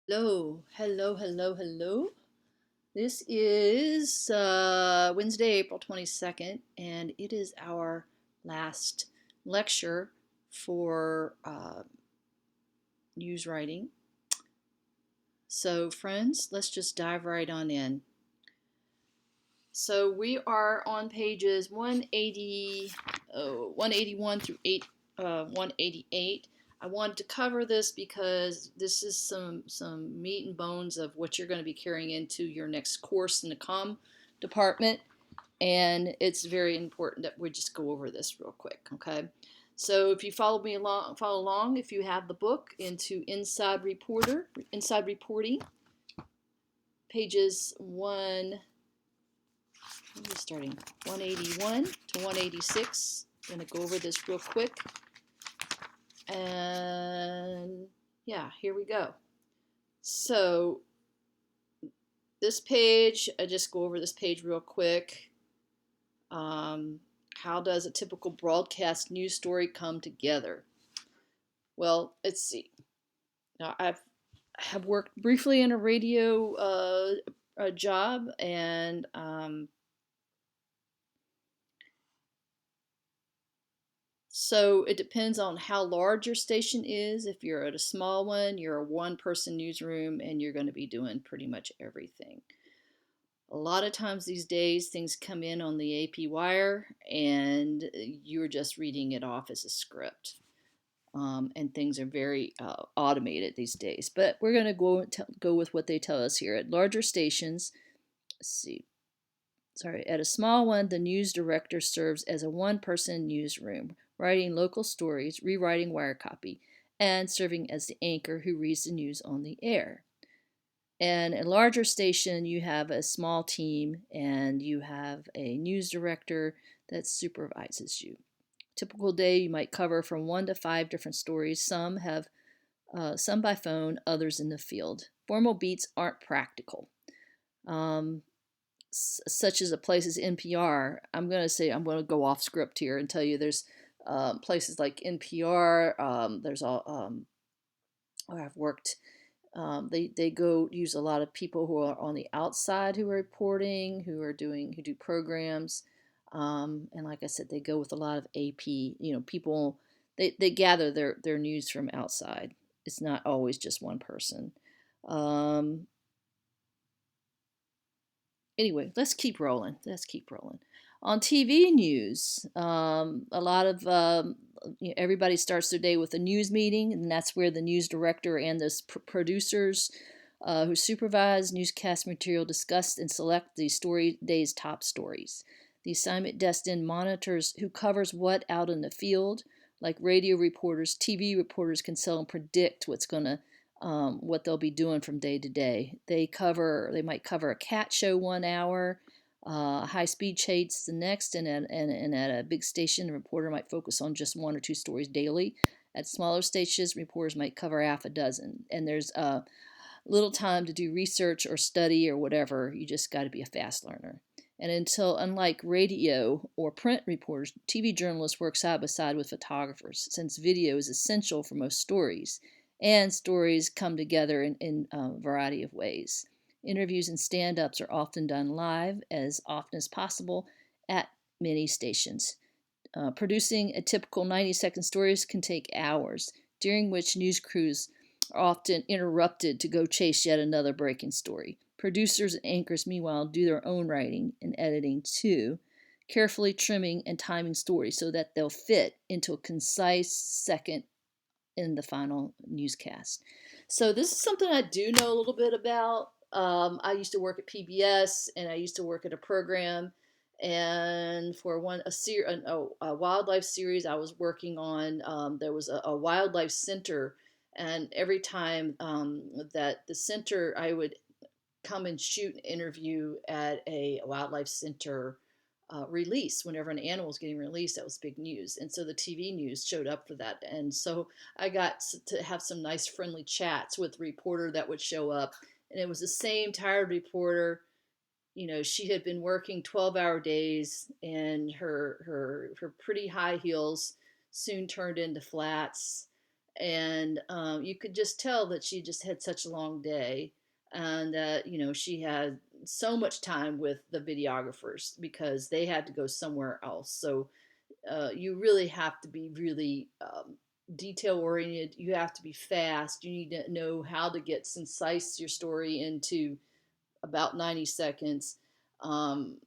Hello, hello, hello, hello. This is Wednesday, April 22nd, and it is our last lecture for news writing. So, friends, let's just dive right on in. So, we are on pages 181 through 188. I wanted to cover this because this is some meat and bones of what you're going to be carrying into your next course in the comm department, and it's very important that we just go over this real quick. Okay, so if you follow along, if you have the book into Inside Reporting, pages starting 181 to 186. I'm going to go over this real quick. And yeah, here we go. So this page, I just go over this page real quick. How does a typical broadcast news story come together? Well, let's see. Now, have worked briefly in a radio job, and so it depends on how large your station is. If you're at a small one, you're a one-person newsroom, and you're going to be doing pretty much everything. A lot of times these days, things come in on the AP wire, and you're just reading it off as a script. And things are very automated these days. But we're going to go with what they tell us here. At larger stations, at a small one, the news director serves as a one-person newsroom, writing local stories, rewriting wire copy, and serving as the anchor who reads the news on the air. And a larger station, you have a small team and you have a news director that supervises you. Typical day, you might cover from 1 to 5 different stories. Some by phone, others in the field. Formal beats aren't practical. Such as a place as NPR. I'm going to go off script here and tell you there's places like NPR. There's all where I've worked. They go use a lot of people who are on the outside who are reporting, who do programs, and like I said, they go with a lot of AP. People they gather their news from outside. It's not always just one person. Anyway, let's keep rolling. On TV news, a lot of everybody starts their day with a news meeting, and that's where the news director and the producers who supervise newscast material discuss and select the day's top stories. The assignment desk then monitors who covers what out in the field. Like radio reporters, TV reporters can tell and predict what they'll be doing from day to day. They might cover a cat show 1 hour, high speed chase the next, and at a big station, the reporter might focus on just 1 or 2 stories daily. At smaller stations, reporters might cover half a dozen, and there's little time to do research or study or whatever. You just got to be a fast learner. And unlike radio or print reporters, TV journalists work side by side with photographers, since video is essential for most stories, and stories come together in a variety of ways. Interviews and stand-ups are often done live, as often as possible, at many stations. Producing a typical 90-second story can take hours, during which news crews are often interrupted to go chase yet another breaking story. Producers and anchors, meanwhile, do their own writing and editing too, carefully trimming and timing stories so that they'll fit into a concise second in the final newscast. So this is something I do know a little bit about. I used to work at PBS, and I used to work at a program, and for a wildlife series I was working on, there was a wildlife center, and every time that the center, I would come and shoot an interview at a wildlife center release. Whenever an animal was getting released, that was big news, and so the TV news showed up for that. And so I got to have some nice friendly chats with the reporter that would show up, and it was the same tired reporter. She had been working 12-hour days, and her pretty high heels soon turned into flats, and you could just tell that she just had such a long day, and that she had so much time with the videographers because they had to go somewhere else. So you really have to be really detail oriented. You have to be fast. You need to know how to get concise your story into about 90 seconds.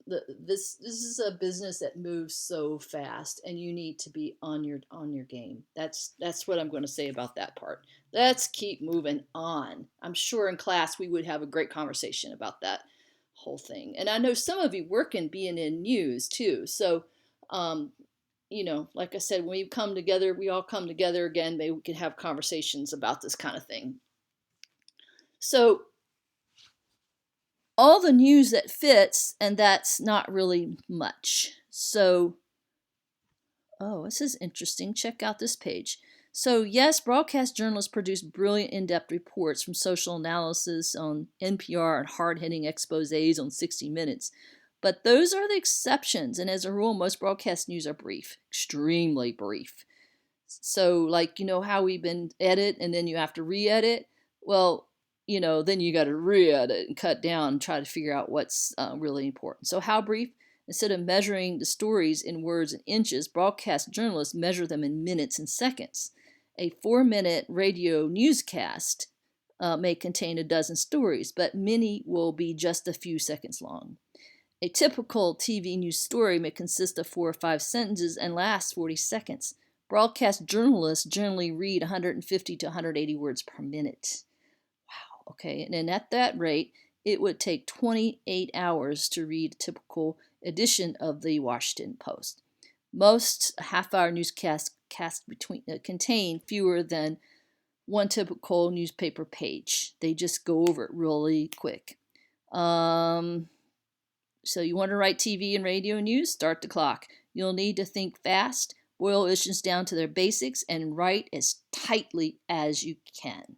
This is a business that moves so fast, and you need to be on your game. That's what I'm going to say about that part. Let's keep moving on. I'm sure in class we would have a great conversation about that whole thing. And I know some of you work in BNN News too. So, um, like I said, when we come together, we all come together again. Maybe we can have conversations about this kind of thing. So all the news that fits, and that's not really much. So, oh, this is interesting. Check out this page. So, yes, broadcast journalists produce brilliant in-depth reports from social analysis on NPR and hard-hitting exposés on 60 Minutes. But those are the exceptions, and as a rule, most broadcast news are brief, extremely brief. So, like, how we've been edit and then you have to re-edit? Well, then you got to re-edit and cut down and try to figure out what's really important. So, how brief? Instead of measuring the stories in words and inches, broadcast journalists measure them in minutes and seconds. A 4-minute radio newscast may contain a dozen stories, but many will be just a few seconds long. A typical TV news story may consist of 4 or 5 sentences and last 40 seconds. Broadcast journalists generally read 150 to 180 words per minute. Wow, okay, and then at that rate, it would take 28 hours to read a typical edition of the Washington Post. Most half-hour newscasts contain fewer than one typical newspaper page. They just go over it really quick. So you want to write TV and radio news? Start the clock. You'll need to think fast, boil issues down to their basics, and write as tightly as you can.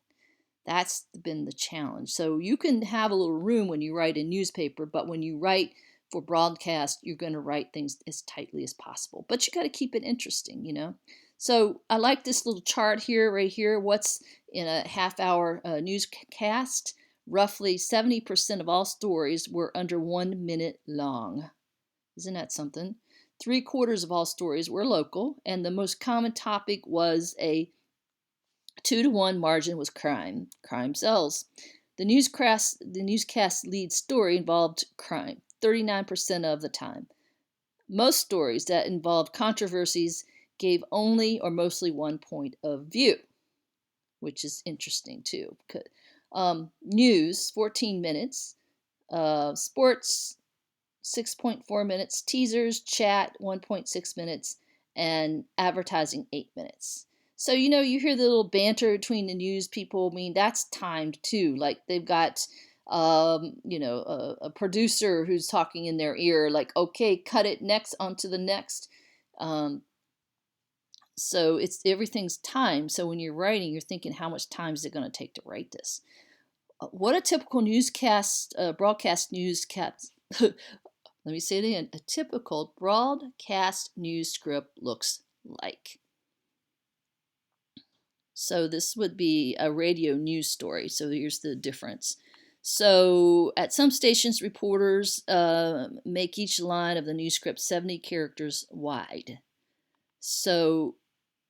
That's been the challenge. So you can have a little room when you write a newspaper, but when you write for broadcast, you're going to write things as tightly as possible. But you got to keep it interesting. So I like this little chart here, right here. What's in a half-hour newscast? Roughly 70% of all stories were under 1 minute long. Isn't that something? 3/4 of all stories were local, and the most common topic was a 2-to-1 margin was crime. Crime sells. The newscast lead story involved crime 39% of the time. Most stories that involved controversies gave only or mostly one point of view, which is interesting too. News, 14 minutes. Sports, 6.4 minutes. Teasers, chat, 1.6 minutes. And advertising, 8 minutes. So, you hear the little banter between the news people. I mean, that's timed too. Like they've got, a producer who's talking in their ear, like, okay, cut it next, onto the next. So everything's timed. So when you're writing, you're thinking, how much time is it going to take to write this? What a typical broadcast newscast, let me say it again, a typical broadcast news script looks like. So this would be a radio news story. So here's the difference. So at some stations, reporters make each line of the news script 70 characters wide. So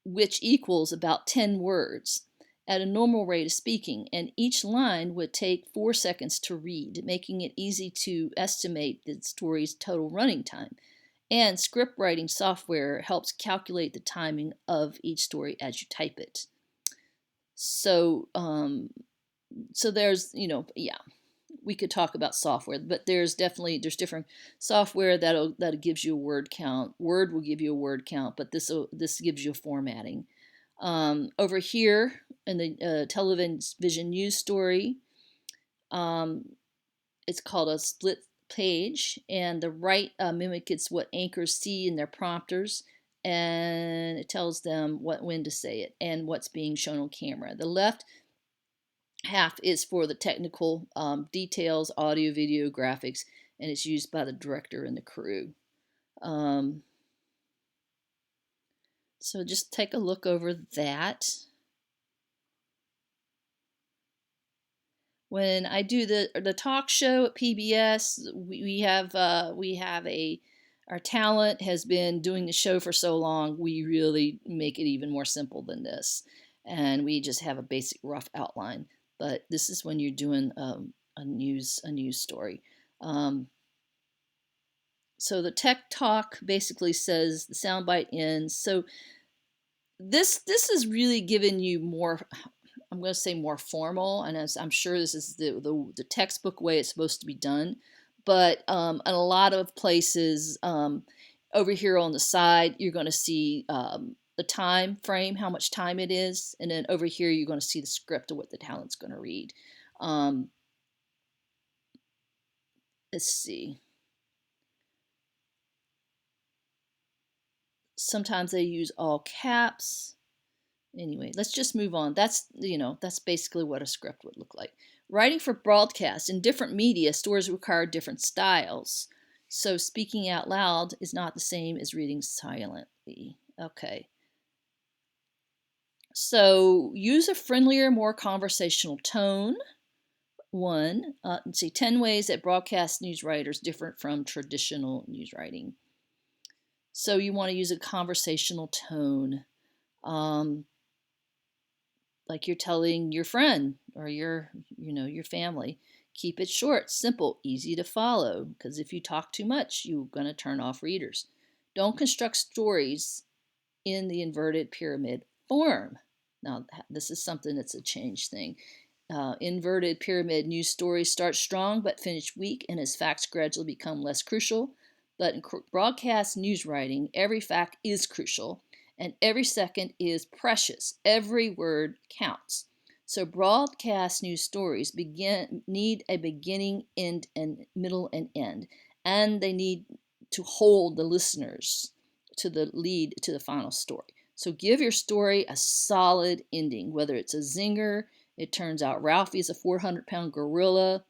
which equals about 10 words at a normal rate of speaking, and each line would take 4 seconds to read, making it easy to estimate the story's total running time. And script writing software helps calculate the timing of each story as you type it. So, so there's, we could talk about software, but there's different software that gives you a word count. Word will give you a word count, but this gives you a formatting. Over here in the television news story, it's called a split page, and the right mimics what anchors see in their prompters, and it tells them when to say it and what's being shown on camera. The left half is for the technical details, audio, video, graphics, and it's used by the director and the crew. So just take a look over that. When I do the talk show at PBS, we have our talent has been doing the show for so long. We really make it even more simple than this, and we just have a basic rough outline. But this is when you're doing a news story. So the tech talk basically says the soundbite ends. So this is really giving you more, I'm going to say more formal, and as I'm sure this is the textbook way it's supposed to be done. But in a lot of places, over here on the side, you're going to see the time frame, how much time it is, and then over here you're going to see the script of what the talent's going to read. Let's see. Sometimes they use all caps. Anyway, let's just move on. That's basically what a script would look like. Writing for broadcast in different media, stories require different styles. So speaking out loud is not the same as reading silently. Okay. So use a friendlier, more conversational tone. One, let's see, 10 ways that broadcast news writers differ from traditional news writing. So you want to use a conversational tone. Like you're telling your friend or your family. Keep it short, simple, easy to follow, because if you talk too much, you're going to turn off readers. Don't construct stories in the inverted pyramid form. Now, this is something that's a change thing. Inverted pyramid news stories start strong but finish weak, and as facts gradually become less crucial. But in broadcast news writing, every fact is crucial, and every second is precious. Every word counts. So broadcast news stories need a beginning, end, and middle and end, and they need to hold the listeners to the lead to the final story. So give your story a solid ending, whether it's a zinger, it turns out Ralphie is a 400-pound gorilla,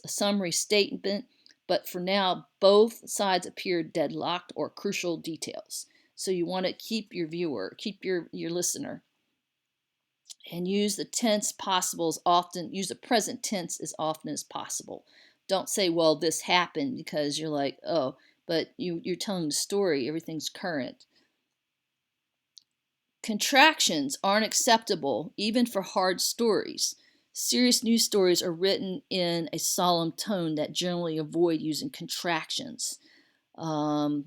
a summary statement, but for now, both sides appear deadlocked or crucial details. So you want to keep your viewer, keep your listener, and use the tense possible as often, use the present tense as often as possible. Don't say, well, this happened, because you're like, oh, but you're telling the story, everything's current. Contractions aren't acceptable even for hard stories. Serious news stories are written in a solemn tone that generally avoid using contractions. The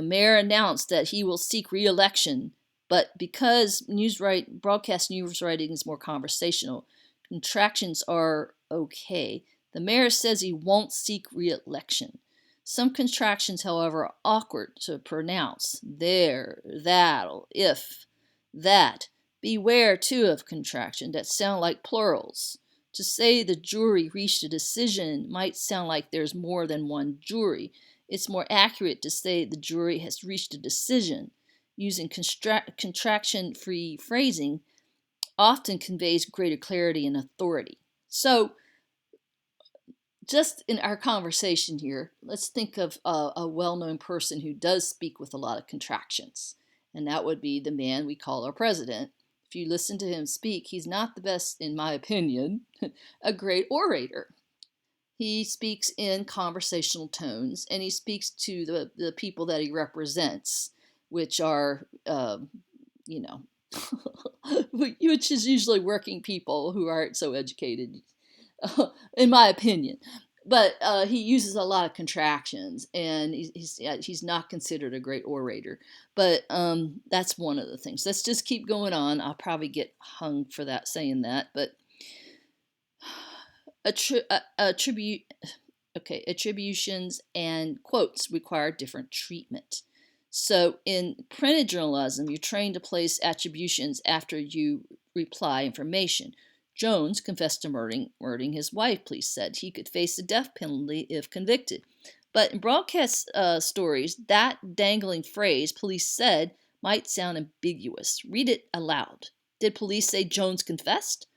mayor announced that he will seek re-election, but because broadcast news writing is more conversational, contractions are okay. The mayor says he won't seek re-election. Some contractions, however, are awkward to pronounce. There, that'll, if, that. Beware, too, of contractions that sound like plurals. To say the jury reached a decision might sound like there's more than one jury. It's more accurate to say the jury has reached a decision. Using contraction-free phrasing often conveys greater clarity and authority. So, just in our conversation here, let's think of a well-known person who does speak with a lot of contractions, and that would be the man we call our president. If you listen to him speak, he's not the best, in my opinion, a great orator. He speaks in conversational tones, and he speaks to the people that he represents, which are, which is usually working people who aren't so educated, in my opinion. But he uses a lot of contractions, and he's not considered a great orator. But that's one of the things. Let's just keep going on. I'll probably get hung for that saying that, but attributions and quotes require different treatment. So in printed journalism, you're trained to place attributions after you reply information. Jones confessed to murdering his wife, police said. He could face the death penalty if convicted. But in broadcast stories, that dangling phrase, police said, might sound ambiguous. Read it aloud. Did police say Jones confessed?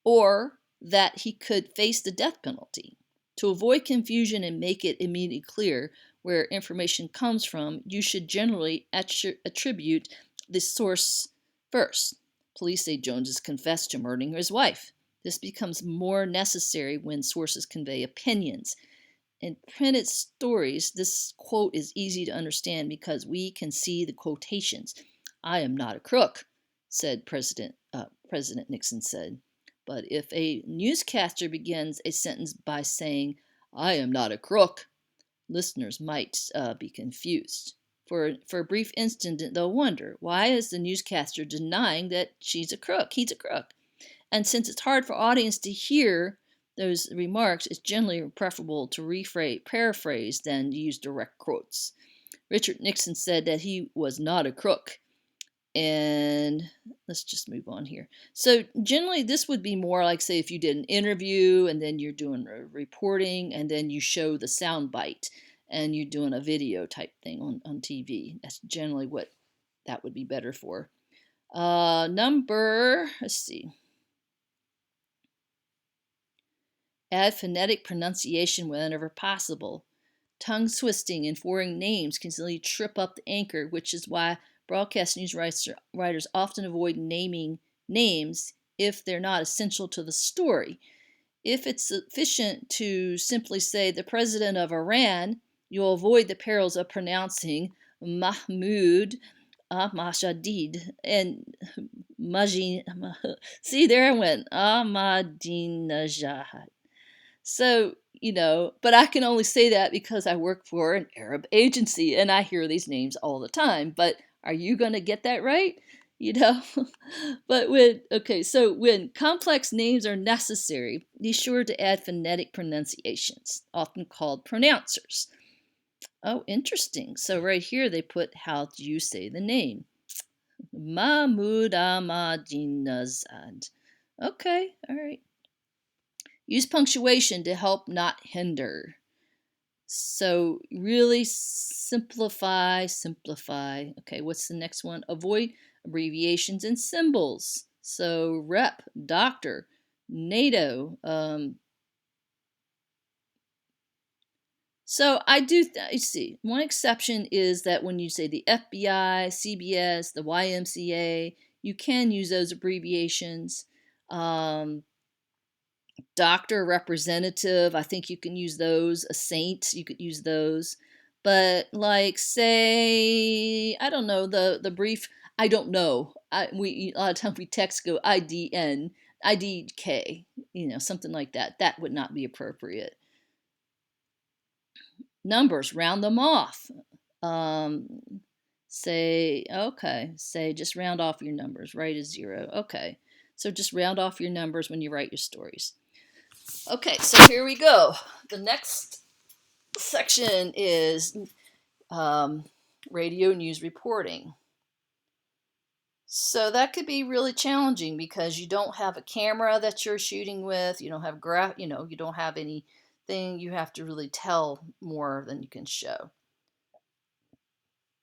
Or that he could face the death penalty? To avoid confusion and make it immediately clear where information comes from, you should generally attribute the source first. Police say Jones has confessed to murdering his wife. This becomes more necessary when sources convey opinions. In printed stories, this quote is easy to understand because we can see the quotations. "I am not a crook," said President Nixon said. But if a newscaster begins a sentence by saying, "I am not a crook," listeners might be confused. For a brief instant, they'll wonder, why is the newscaster denying that she's a crook? He's a crook. And since it's hard for audience to hear those remarks, it's generally preferable to paraphrase than use direct quotes. Richard Nixon said that he was not a crook. And let's just move on here. So generally this would be more like, say, if you did an interview and then you're doing reporting and then you show the sound bite and you're doing a video type thing on TV. That's generally what that would be better for. Let's see. Add phonetic pronunciation whenever possible. Tongue twisting and foreign names can easily trip up the anchor, which is why broadcast news writers often avoid naming names if they're not essential to the story. If it's sufficient to simply say the president of Iran, you'll avoid the perils of pronouncing Mahmoud Ahmadinejad and see, there I went, Ahmadinejad. So, but I can only say that because I work for an Arab agency and I hear these names all the time. But are you going to get that right? But when complex names are necessary, be sure to add phonetic pronunciations, often called pronouncers. Oh, interesting. So right here they put, how do you say the name? Mahmoud Ahmadinejad. Okay, all right. Use punctuation to help, not hinder. So really simplify. Okay, what's the next one? Avoid abbreviations and symbols. So rep, doctor, NATO. So I do, see, one exception is that when you say the FBI, CBS, the YMCA, you can use those abbreviations. Doctor, representative, I think you can use those. A saint, you could use those. But like, say, I don't know, the brief, I don't know. A lot of times we text go IDN, IDK, something like that. That would not be appropriate. Numbers, round them off. Say just round off your numbers. Write a 0. Okay, so just round off your numbers when you write your stories. Okay, so here we go. The next section is radio news reporting. So that could be really challenging because you don't have a camera that you're shooting with. You don't have you don't have anything. You have to really tell more than you can show.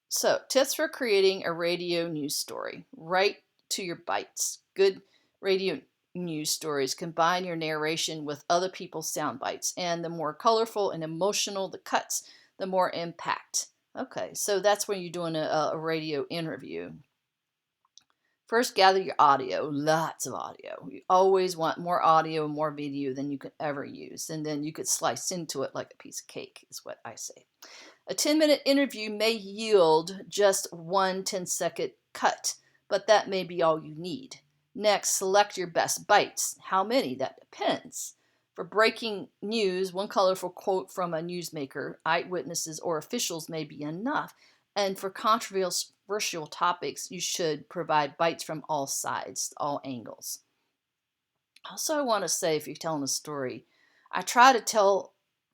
So, tips for creating a radio news story. Write to your bites. Good radio news stories combine your narration with other people's sound bites, and the more colorful and emotional the cuts, the more impact. Okay, so that's when you're doing a radio interview. First, gather your audio, lots of audio. You always want more audio and more video than you could ever use, and then you could slice into it like a piece of cake, is what I say. A 10-minute interview may yield just one 10-second cut, but that may be all you need. Next, select your best bites. How many? That depends. For breaking news, one colorful quote from a newsmaker, eyewitnesses, or officials may be enough. And for controversial topics, you should provide bites from all sides, all angles. Also, I want to say, if you're telling a story,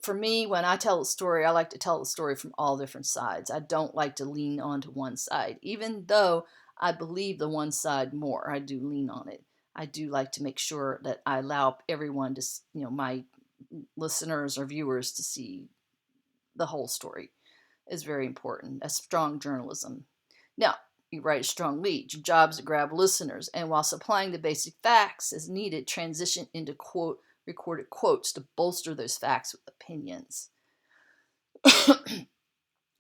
for me, when I tell a story, I like to tell the story from all different sides. I don't like to lean onto one side, even though I believe the one side more. I do lean on it. I do like to make sure that I allow everyone to, my listeners or viewers to see the whole story. Is very important. That's strong journalism. Now, you write a strong lead. Your job is to grab listeners, and while supplying the basic facts as needed, transition into recorded quotes to bolster those facts with opinions.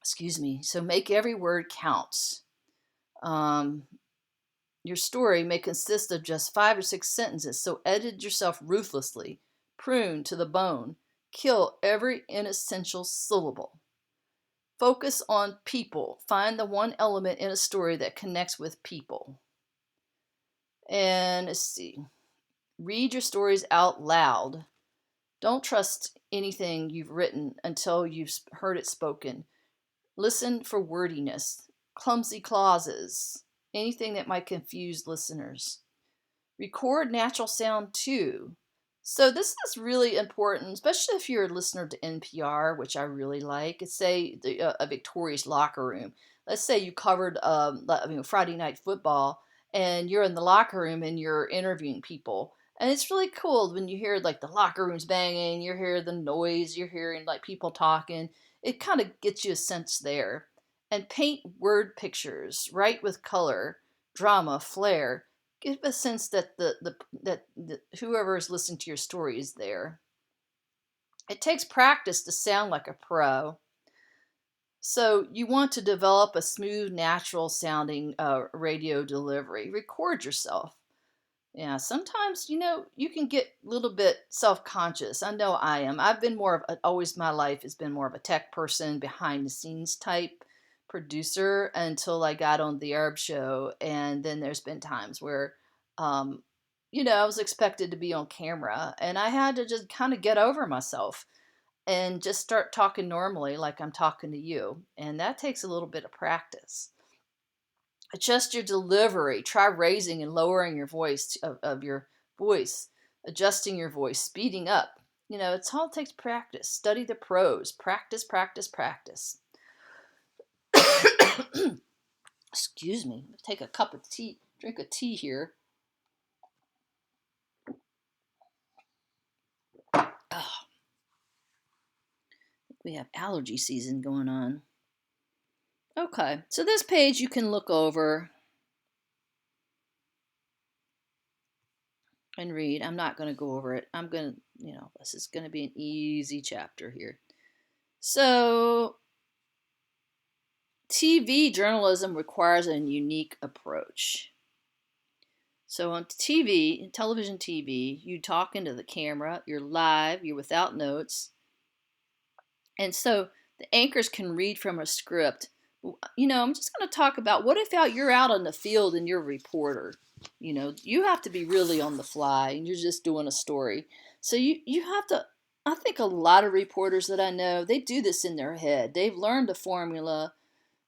Excuse me. So make every word count. Your Your story may consist of just 5 or 6 sentences, so edit yourself ruthlessly, prune to the bone, kill every inessential syllable. Focus on people. Find the one element in a story that connects with people. And let's see. Read your stories out loud. Don't trust anything you've written until you've heard it spoken. Listen for wordiness, clumsy clauses, anything that might confuse listeners. Record natural sound too. So this is really important, especially if you're a listener to NPR, which I really like. It's say a Victorious locker room. Let's say you covered Friday Night Football, and you're in the locker room and you're interviewing people. And it's really cool when you hear like the locker rooms banging, you hear the noise, you're hearing like people talking. It kind of gets you a sense there. And paint word pictures, write with color, drama, flair. Give a sense that that whoever is listening to your story is there. It takes practice to sound like a pro. So you want to develop a smooth, natural sounding radio delivery. Record yourself. Yeah, sometimes, you can get a little bit self-conscious. I know I am. I've been always my life has been more of a tech person, behind the scenes type producer until I got on the Arab show. And then there's been times where, um, I was expected to be on camera and I had to just kind of get over myself and just start talking normally like I'm talking to you. And that takes a little bit of practice. Adjust your delivery. Try raising and lowering your voice of your voice, adjusting your voice, speeding up. It's all takes practice. Study the pros. Practice, practice, practice. Excuse me. Take a cup of tea. Drink a tea here. Oh, we have allergy season going on. Okay, so this page you can look over and read. I'm not going to go over it. I'm going to, this is going to be an easy chapter here. So, TV journalism requires a unique approach. So on television TV, you talk into the camera, you're live, you're without notes. And so the anchors can read from a script. I'm just going to talk about what if you're out in the field and you're a reporter. You have to be really on the fly and you're just doing a story. So you have to, I think a lot of reporters that I know, they do this in their head. They've learned the formula.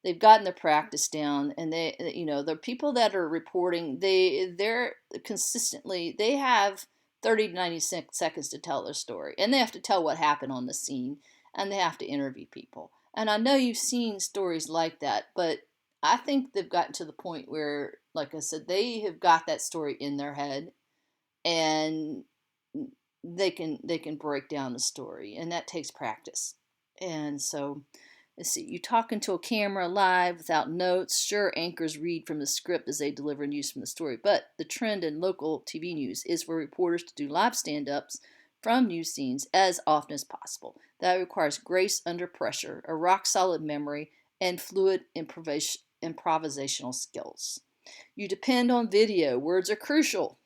They've gotten the practice down, and the people that are reporting, they're consistently, they have 30 to 96 seconds to tell their story, and they have to tell what happened on the scene, and they have to interview people. And I know you've seen stories like that, but I think they've gotten to the point where, like I said, they have got that story in their head, and they can break down the story, and that takes practice. And so, let's see, you talk into a camera live without notes. Sure, anchors read from the script as they deliver news from the story, but the trend in local TV news is for reporters to do live stand-ups from news scenes as often as possible. That requires grace under pressure, a rock-solid memory, and fluid improvisational skills. You depend on video. Words are crucial,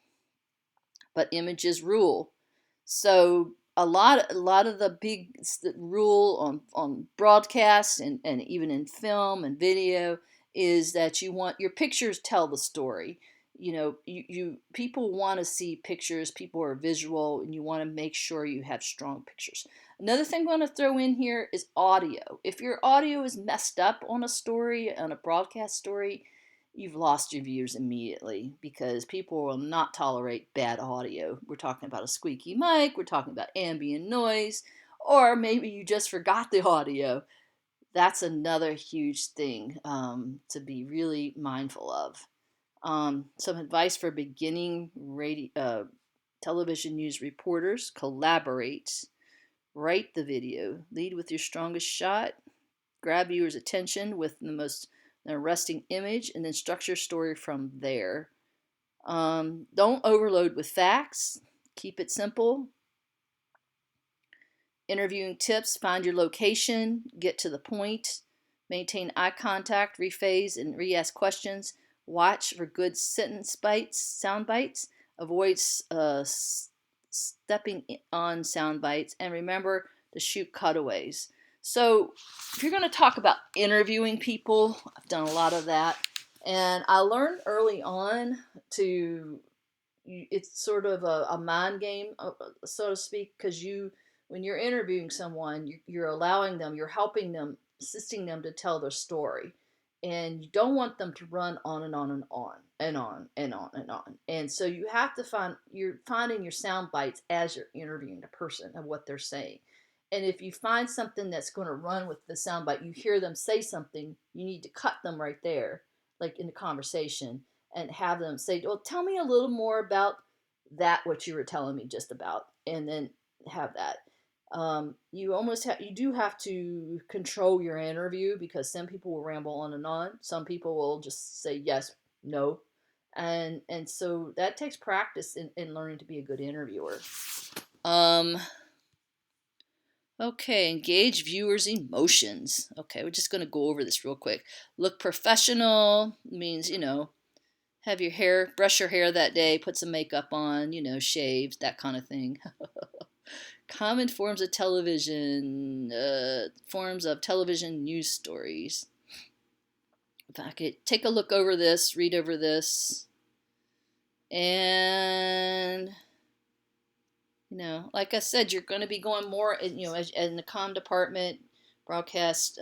but images rule. So a lot of the big rule on broadcast and even in film and video is that you want your pictures tell the story. You people want to see pictures. People are visual, and you want to make sure you have strong pictures. Another thing I want to throw in here is audio. If your audio is messed up on a story, on a broadcast story, you've lost your viewers immediately because people will not tolerate bad audio. We're talking about a squeaky mic, we're talking about ambient noise, or maybe you just forgot the audio. That's another huge thing to be really mindful of. Some advice for beginning television news reporters: collaborate, write the video, lead with your strongest shot, grab viewers' attention with the most arresting image, and then structure your story from there. Don't overload with facts. Keep it simple. Interviewing tips: find your location, get to the point, maintain eye contact, rephrase and re-ask questions. Watch for good sentence bites, sound bites. Avoid stepping on sound bites, and remember to shoot cutaways. So, if you're going to talk about interviewing people, I've done a lot of that, and I learned early on to it's sort of a mind game, so to speak, because when you're interviewing someone, you're allowing them, you're helping them, assisting them to tell their story, and you don't want them to run on and on and on and on and on and on. And so you're finding your sound bites as you're interviewing the person of what they're saying. And if you find something that's going to run with the sound bite, you hear them say something, you need to cut them right there, like in the conversation, and have them say, well, tell me a little more about that, what you were telling me just about, and then have that. You do have to control your interview, because some people will ramble on and on. Some people will just say yes, no, and so that takes practice in learning to be a good interviewer. Um, Okay, engage viewers' emotions. Okay, we're just going to go over this real quick. Look professional means, have your hair, brush your hair that day, put some makeup on, shaved, that kind of thing. Common forms of television news stories. If I could take a look over this, read over this, and like I said, you're going to be going more, as in the comm department, broadcast,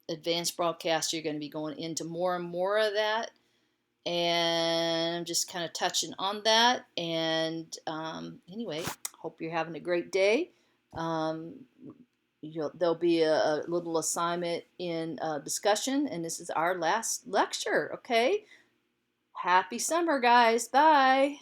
advanced broadcast, you're going to be going into more and more of that. And I'm just kind of touching on that. And anyway, hope you're having a great day. There'll be a little assignment in discussion, and this is our last lecture. Okay. Happy summer, guys. Bye.